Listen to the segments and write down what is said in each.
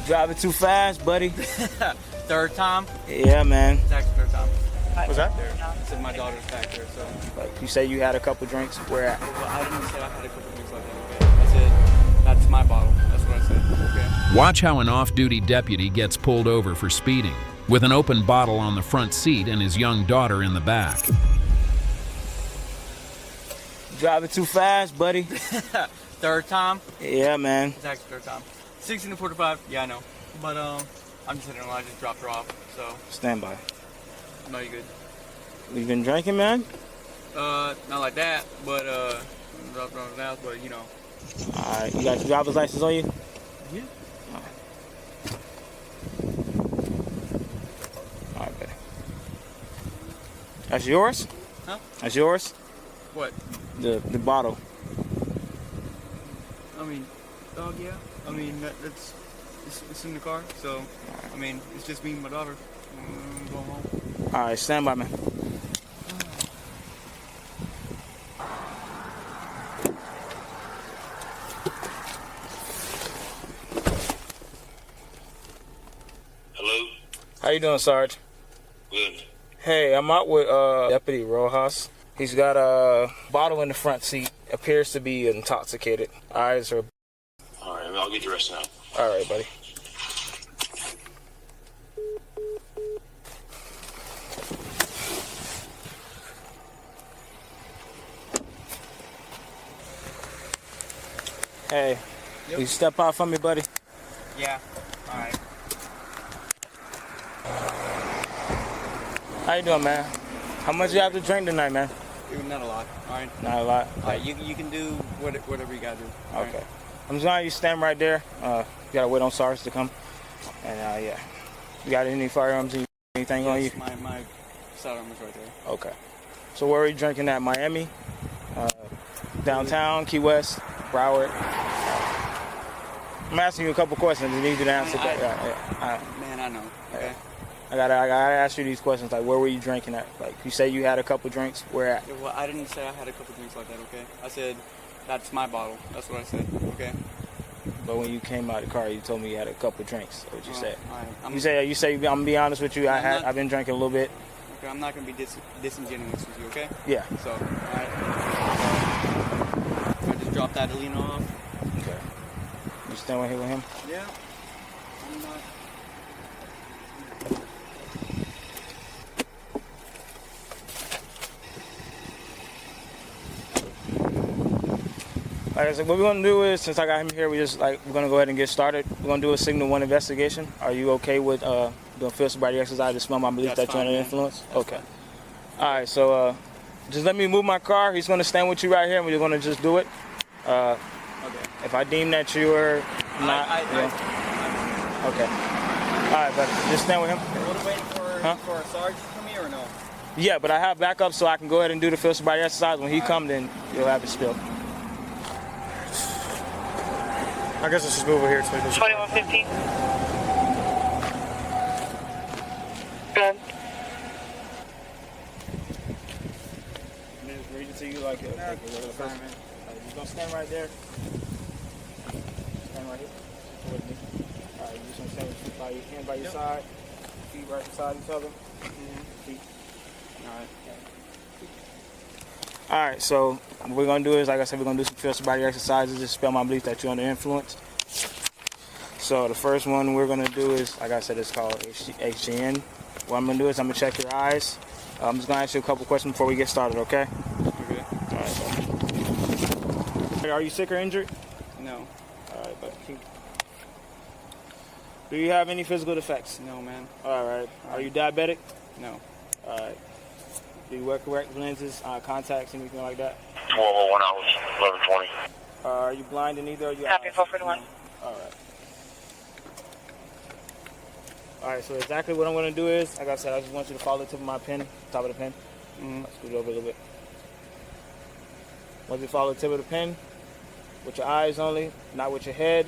Driving too fast, buddy. Third time? Yeah, man. It's actually third time. What's that? So my daughter's back there, so. Like you say you had a couple drinks. Where at? Well, I didn't say I had a couple drinks like that, okay? I said, that's my bottle. That's what I said, okay? Watch how an off-duty deputy gets pulled over for speeding, with an open bottle on the front seat and his young daughter in the back. Driving too fast, buddy. Third time? Yeah, man. It's actually third time. 16 to 45, yeah, I know. But, I'm just hitting her. I just dropped her off, so. Stand by. No, you good. You been drinking, man? Not like that, but, dropped her off now, but, you know. Alright, you got your driver's license on you? Yeah. Alright, buddy. That's yours? Huh? That's yours? What? The bottle. I mean, yeah. I mean, it's in the car, so, I mean, it's just me and my daughter. I'm going home. Alright, stand by, man. Hello? How you doing, Sarge? Good. Hey, I'm out with Deputy Rojas. He's got a bottle in the front seat. Appears to be intoxicated. Eyes are... All right, I'll get the rest now. All right, buddy. Hey, Yep. you step out from me, buddy? Yeah. All right. How you doing, man? How much you have to drink tonight, man? Not a lot. All right. Not a lot. All right. You can do whatever you gotta do. All Okay. right? I'm just gonna you stand right there. You gotta wait on Sarge to come. And yeah. You got any firearms? Anything on you? Yes, my sidearm is right there. Okay. So where are you drinking at? Miami? Downtown, Key West, Broward? I'm asking you a couple questions. I need you to answer that. Yeah. Man, I know. Okay. I gotta ask you these questions. Like, where were you drinking at? Like, you say you had a couple drinks. Where at? Yeah, well, I didn't say I had a couple drinks like that. Okay. I said that's my bottle. That's what I said. Okay. But when you came out of the car, you told me you had a couple drinks. That's what you said. All right. You say. I'm gonna be honest with you. I've been drinking a little bit. Okay. I'm not gonna be disingenuous with you. Okay. Yeah. So, all right. I just dropped that Alina off. Okay. You staying right here with him? Yeah. I'm not. Like I said, what we're gonna do is, since I got him here, we're gonna go ahead and get started. We're gonna do a Signal 1 investigation. Are you okay with doing field sobriety exercise to smell my belief that you're under influence? Okay. All right, so just let me move my car. He's gonna stand with you right here, and we're gonna just do it. Okay. If I deem that you're not, okay. All right, but just stand with him. We're waiting for a sergeant to come here or no? Yeah, but I have backup, so I can go ahead and do the field sobriety exercise. When he comes, then you'll have it spilled. I guess let's just move over here. 2115. Good. Read it to you like it. You're gonna stand right there. Stand right here. With me. All right, you're just gonna stand with your hand by your side, feet right beside each other. Feet. All right. All right, so what we're gonna do is, like I said, we're gonna do some field sobriety exercises to spell my belief that you're under influence. So the first one we're gonna do is, like I said, it's called HGN. What I'm gonna do is I'm gonna check your eyes. I'm just gonna ask you a couple questions before we get started, okay? Okay. All right. Are you sick or injured? No. All right, but do you have any physical defects? No, man. All right. Are you diabetic? No. All right. Do you wear correct lenses, contacts, anything like that? 1201 hours, 1120. Are you blind in either of your Copy, eyes? 441. All right. All right, so exactly what I'm going to do is, like I said, I just want you to follow the tip of my pen, top of the pen. Scoot it over a little bit. Once you follow the tip of the pen, with your eyes only, not with your head.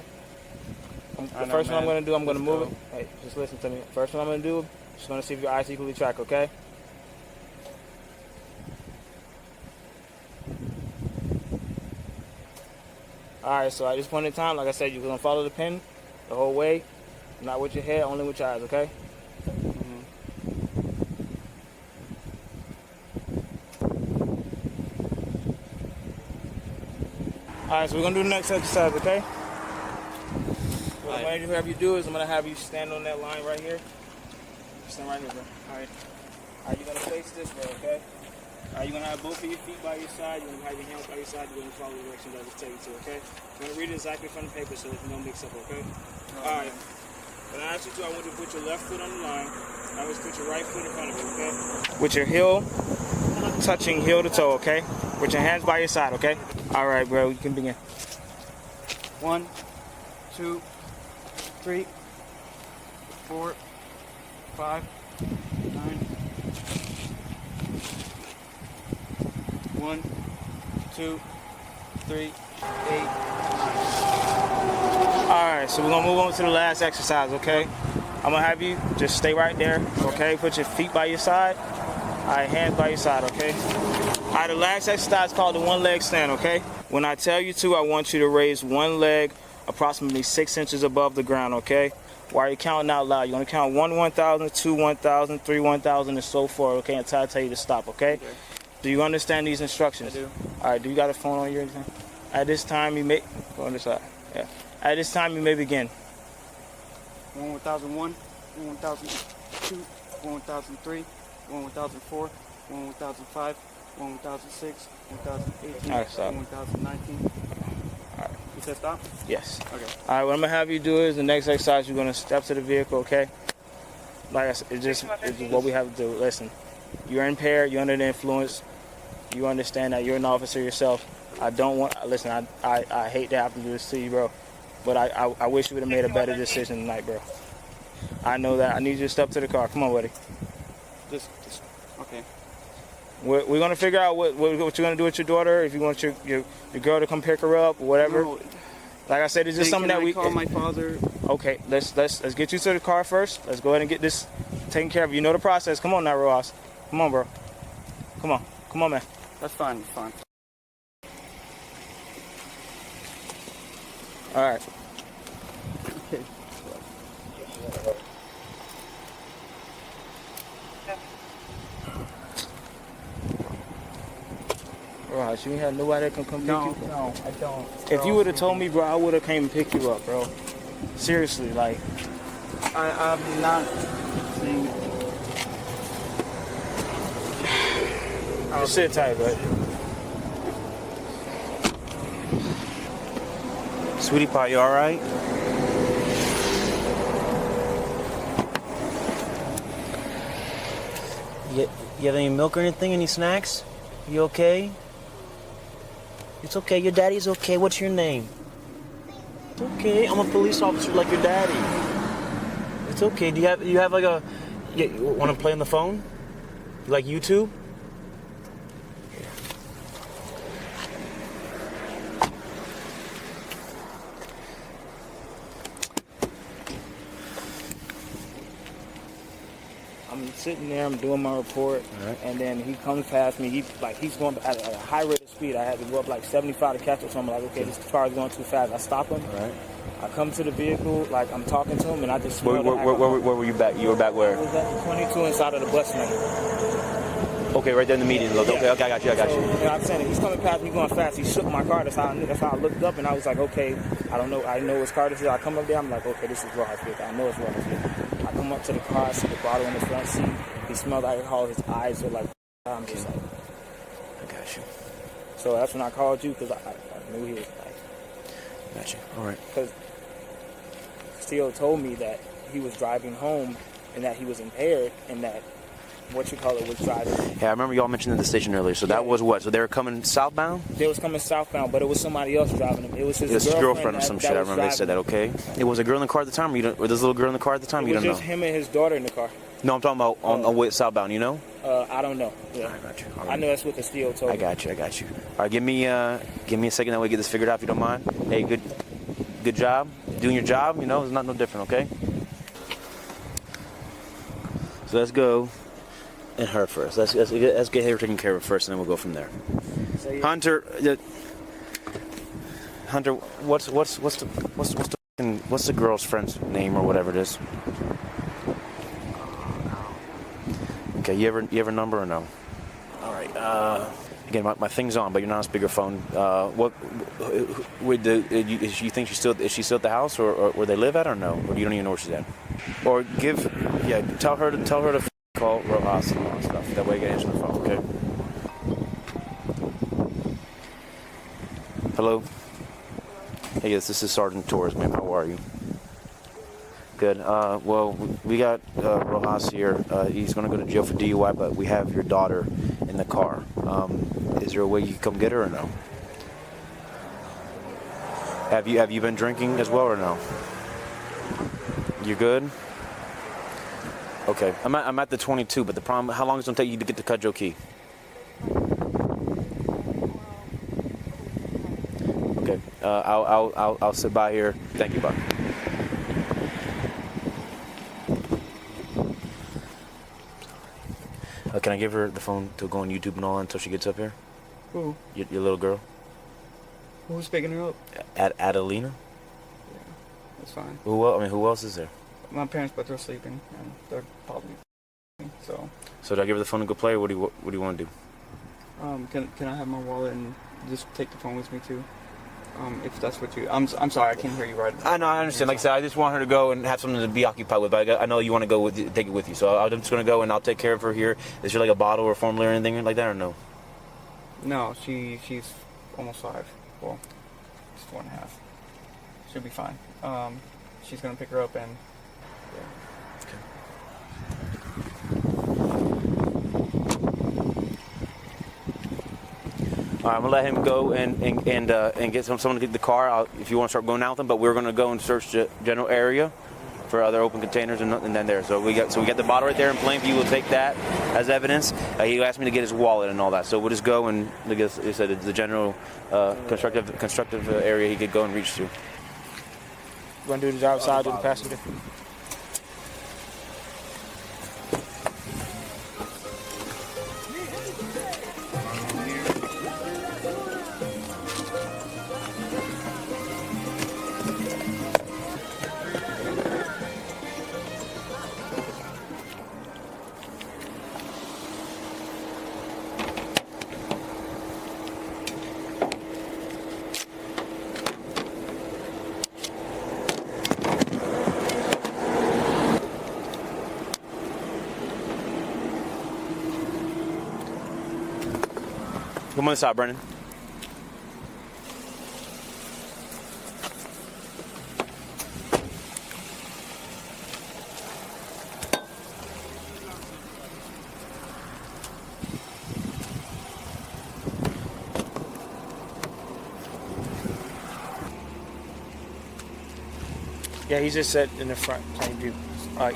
The first one I'm going to do, I'm going to move it. Hey, just listen to me. First one I'm going to do, just going to see if your eyes equally track, okay? All right, so at this point in time, like I said, you're going to follow the pen the whole way. Not with your head, only with your eyes, okay? Alright, so we're gonna do the next exercise, okay? What I'm going to have you do is I'm gonna have you stand on that line right here. Stand right here, bro. Alright. Alright, you're gonna face this way, okay? Alright, you're gonna have both of your feet by your side, you're gonna have your hands by your side, you're gonna follow the directions that it's taking to, okay? You're gonna read it exactly from the paper so there's no mix up, okay? Alright. When I ask you to, I want you to put your left foot on the line. I want you to put your right foot in front of you, okay? With your heel touching heel to toe, okay? With your hands by your side, okay? Alright, bro, you can begin. 1, 2, 3, 4, 5, 9. 1, 2, 3, 8. Alright, so we're gonna move on to the last exercise, okay? I'm gonna have you just stay right there, okay? Put your feet by your side. Alright, hands by your side, okay? Alright, the last exercise is called the one leg stand, okay? When I tell you to, I want you to raise one leg approximately 6 inches above the ground, okay? While you're counting out loud, you're gonna count 1, 1,000, 2, 1,000, 3, 1,000, and so forth, okay? Until I tell you to stop, okay? Do you understand these instructions? I do. Alright, do you got a phone on you or anything? At this time, you may... Go on this side. Yeah. At this time, you may begin. 1, 1,001, 1, 1,002, 1, 1,003, 1, 1,004, 1, 1,005, 1, 1,006, 1,018, Alright, stop. 1, 1,019. Alright. You said stop? Yes. Okay. Alright, what I'm gonna have you do is the next exercise, you're gonna step to the vehicle, okay? Like I said, it's just what we have to do. Listen, you're impaired, you're under the influence, you understand that you're an officer yourself. I don't want, listen, I hate to have to do this to you, bro, but I wish you would have made a better decision tonight, bro. I know that. I need you to step to the car. Come on, buddy. Just okay. We're gonna figure out what you're gonna do with your daughter. If you want your girl to come pick her up, or whatever. No, Like I said, it's just something that we call my father. Okay, let's get you to the car first. Let's go ahead and get this taken care of. You know the process. Come on now, Ross. Come on, bro. Come on, man. That's fine. It's fine. All right. Okay. Ross, you ain't had nobody that can come pick you up. No, I don't. If you would have told me, bro, I would have came and picked you up, bro. Seriously, like. I'm not saying. Just sit tight, bud. Sweetie pie, you all right? You have any milk or anything? Any snacks? You okay? It's okay. Your daddy's okay. What's your name? It's okay. I'm a police officer like your daddy. It's okay. Do you have like a? You want to play on the phone? You like YouTube? I'm sitting there, I'm doing my report, Right. and then he comes past me. He's going at a high rate of speed. I had to go up like 75 to catch up. So I'm like, okay, this car is going too fast. I stop him. Right. I come to the vehicle, like I'm talking to him, and I just smell Where the alcohol. were you back? You were back I where? was at the 22 inside of the bus lane. Okay, right there in the median. Okay, Yeah. okay, I got you. So, I'm saying he's coming past me going fast. He shook my car. That's how I looked up, and I was like, okay, I don't know. I know his car this is. I come up there. I'm like, okay, this is Ross. I know it's Ross. I come up to the car. I see the bottle in the front seat. He smelled alcohol. His eyes were like. I'm just like. I got you. So that's when I called you because I knew he was like. Got you. All right. Because Steele told me that he was driving home and that he was impaired and that was driving. Yeah, I remember y'all mentioned the station earlier. So that was what? So they were coming southbound? They was coming southbound, but it was somebody else driving him. It was his Girlfriend or some shit. I remember they said that. Okay. It was a girl in the car at the time. Or this little girl in the car at the time. It You was don't just know. him and his daughter in the car. No, I'm talking about on way southbound. You know? I don't know. Yeah. I got you. All I right. know that's what the Steele told me. I got you. All right, give me a second. That way, get this figured out if you don't mind. Hey, good job doing your job. You know, it's not no different. Okay. So let's go and her first. Let's get her taken care of first, and then we'll go from there. So, yeah. Hunter, what's the And what's the girl's friend's name or whatever it is? Okay, you ever number or no? All right. Again, my thing's on, but you're not on speakerphone. You think is she still at the house, or where they live at, or no? Or you don't even know where she's at? Or tell her to call Rojas and all that stuff. That way, you can answer the phone. Okay. Hello. Hey, yes, this is Sergeant Torres, ma'am. How are you? Good. Well, we got Rojas here. He's going to go to jail for DUI, but we have your daughter in the car. Is there a way you can come get her or no? Have you been drinking as well or no? You good? Okay. I'm at the 22, but the problem, how long is it going to take you to get to Cudjoe Key? Okay. I'll sit by here. Thank you, bud. Can I give her the phone to go on YouTube and all that until she gets up here? Who? Your little girl? Who's picking her up? Adelina? Yeah, that's fine. Who else is there? My parents, but they're sleeping, and they're probably so. So do I give her the phone and go play, or what do you want to do? Can I have my wallet and just take the phone with me too? If that's what you... I'm sorry, I can't hear you right now. I know, I understand. Like I said, I just want her to go and have something to be occupied with. But I know you want to go take it with you. So I'm just going to go and I'll take care of her here. Is there like a bottle or formula or anything like that, or no? No, she's almost 5. Well, she's 4.5. She'll be fine. She's going to pick her up and... Yeah. Okay. All right, I'm gonna let him go and get someone to get the car. If you want to start going out with him, but we're gonna go and search the general area for other open containers and then there. So we got the bottle right there in plain view. We'll take that as evidence. He asked me to get his wallet and all that, so we'll just go and like I said, the general constructive area he could go and reach to. You want to do the driver's side, do the passenger? Come on this side, Brennan. Yeah, he's just sat in the front plain view. Huh?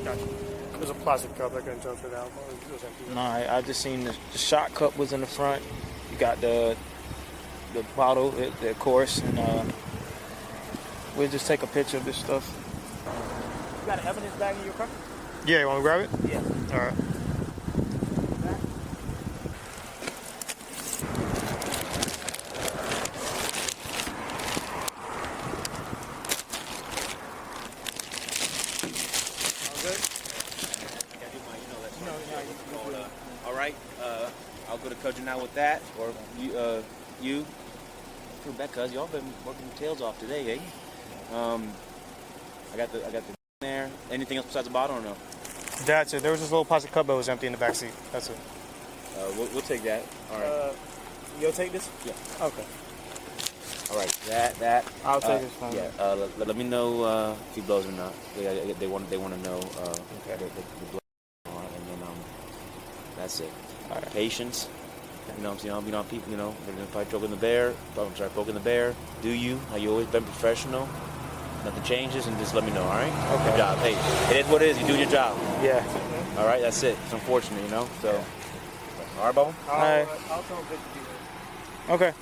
Gotcha. There's a plastic cup that can jump it out. It was empty. No, I just seen the shot cup was in the front. You got the bottle, the course, and we'll just take a picture of this stuff. You got an evidence bag in your car? Yeah, you want to grab it? Yeah. All right. All right, I'll go to Cudjoe now with that, or you. Feel bad, cuz y'all been working your tails off today, eh? I got the there. Anything else besides the bottle or no? That's it. There was this little plastic cup that was empty in the back seat. That's it. We'll take that. All right. You'll take this? Yeah. Okay. All right. That. I'll take this phone. Yeah. Let me know if he blows or not. They want to know. Okay. The blow, and then that's it. All right. Patience. You know what I'm saying? People. You know, they're gonna probably poking the bear. Poking the bear. Do you? How you always been professional? Nothing changes, and just let me know. All right. Okay. Good job. Hey, it is what it is. You do your job. Yeah. All right. That's it. It's unfortunate, you know. So. All right, Bubba. All right. I'll tell him to do that. Okay.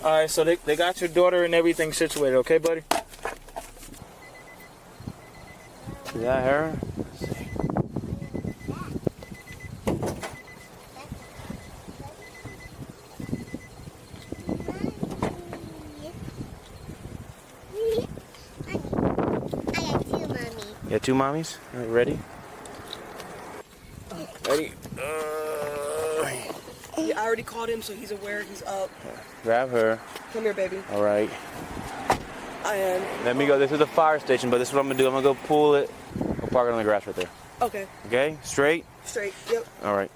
All right, so they got your daughter and everything situated, okay, buddy? Is that her? Let's see. Yeah, 2 mommies? All right, ready? Ready? Yeah, I already called him, so he's aware. He's up. Grab her. Come here, baby. All right. I am. Let me go. This is the fire station, but this is what I'm gonna do. I'm gonna go pull it. We'll park it on the grass right there. Okay. Okay? Straight? Straight. Yep. All right.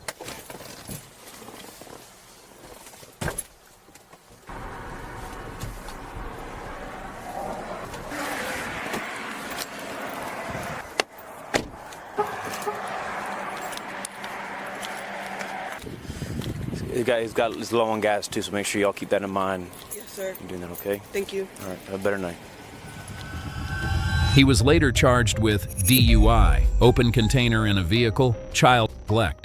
He's low on gas too, so make sure y'all keep that in mind. Yes, sir. You're doing that, okay? Thank you. All right. Have a better night. He was later charged with DUI, open container in a vehicle, child neglect,